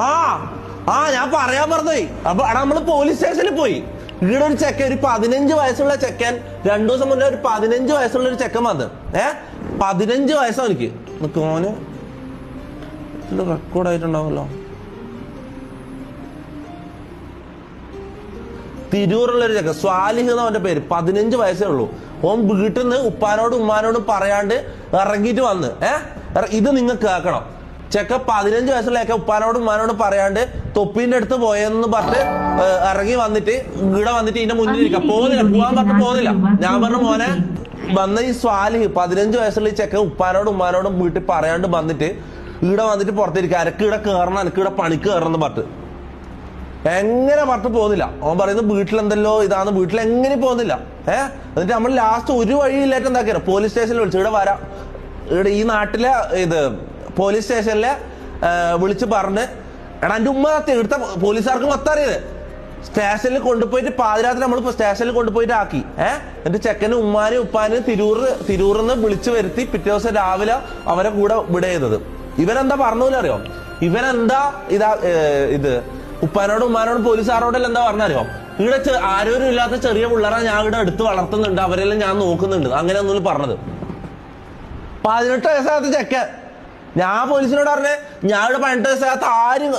ആ ആ ഞാൻ പറയാൻ പറഞ്ഞേ. അപ്പൊ നമ്മള് പോലീസ് സ്റ്റേഷനിൽ പോയി. ഇവിടെ ഒരു ചെക്കൻ, ഒരു 15 വയസ്സുള്ള ചെക്കൻ 2 ദിവസം മുന്നേ ഒരു 15 വയസ്സുള്ള ഒരു ചെക്കൻ വന്ന് 15 വയസ്സാ എനിക്ക്. ഓന് റെക്കോർഡായിട്ടുണ്ടാവുമല്ലോ. തിരൂറുള്ള ഒരു ചെക്കൻ, സ്വാലിഹ് എന്ന് അവന്റെ പേര്, 15 വയസ്സേ ഉള്ളൂ. ഓൻ വീട്ടിൽ നിന്ന് ഉപ്പാനോടും ഉമ്മാനോടും പറയാണ്ട് ഇറങ്ങിയിട്ട് വന്ന് ഇത് നിങ്ങൾ കേൾക്കണം. ചെക്ക 15 വയസ്സുള്ള ചെക്ക ഉപ്പാനോടും ഉമ്മാനോടും പറയാണ്ട് തൊപ്പീന്റെ അടുത്ത് പോയെന്ന് പറഞ്ഞിട്ട് ഇറങ്ങി വന്നിട്ട് ഇവിടെ വന്നിട്ട് ഇതിന്റെ മുന്നിൽ ഇരിക്കാം. പോകുന്നില്ല, പോകാൻ പറഞ്ഞിട്ട് പോകുന്നില്ല. ഞാൻ പറഞ്ഞു മോനെ വന്ന ഈ സ്വാലിഹ് 15 വയസ്സുള്ള ഈ ചെക്ക ഉപ്പാനോടും ഉമ്മാനോടും വീട്ടിൽ പറയാണ്ട് വന്നിട്ട് ഇവിടെ വന്നിട്ട് പുറത്തിരിക്കുക. അനക്ക് ഇവിടെ കയറണം, അനക്ക് ഇവിടെ പണിക്ക് കയറണം എന്ന് പറഞ്ഞിട്ട് എങ്ങനെ പറഞ്ഞിട്ട് പോകുന്നില്ല. അവൻ പറയുന്നത് വീട്ടിലെന്തല്ലോ ഇതാന്ന്, വീട്ടിൽ എങ്ങനെ പോകുന്നില്ല. എന്നിട്ട് നമ്മൾ ലാസ്റ്റ് ഒരു വഴിയില്ലായിട്ട് എന്താക്കിയാ പോലീസ് സ്റ്റേഷനിൽ വിളിച്ചു. ഇവിടെ വരാം, ഇവിടെ ഈ നാട്ടിലെ ഇത് പോലീസ് സ്റ്റേഷനിലെ വിളിച്ച് പറഞ്ഞ് എടാ എന്റെ ഉമ്മ ഇവിടുത്തെ പോലീസുകാർക്ക് മൊത്തം അറിയത്. സ്റ്റേഷനിൽ കൊണ്ടുപോയിട്ട് പാതിരാത്രി നമ്മളിപ്പോ സ്റ്റേഷനിൽ കൊണ്ടുപോയിട്ട് ആക്കി. എന്നിട്ട് ചെക്കനും ഉമ്മാനും ഉപ്പാനും തിരൂറിൽ നിന്ന് വിളിച്ചു വരുത്തി പിറ്റേ ദിവസം രാവിലെ അവരെ കൂടെ വിട ചെയ്തത്. ഇവനെന്താ പറഞ്ഞൂല അറിയോ? ഇവനെന്താ ഇത് ഉപ്പാനോടും ഉമ്മാനോടും പോലീസുകാരോടെല്ലാം എന്താ പറഞ്ഞറിയോ? ഇവിടെ ആരോരും ഇല്ലാത്ത ചെറിയ പിള്ളേരെ ഞാൻ ഇവിടെ എടുത്ത് വളർത്തുന്നുണ്ട്, അവരെല്ലാം ഞാൻ നോക്കുന്നുണ്ട്, അങ്ങനെ ഒന്നും പറഞ്ഞത്. 18 വയസ്സാകത്ത ചെക്കൻ. ഞാൻ പോലീസിനോട് പറഞ്ഞേ ഞാൻ ഇവിടെ 18 വയസ്സാകത്ത ആരും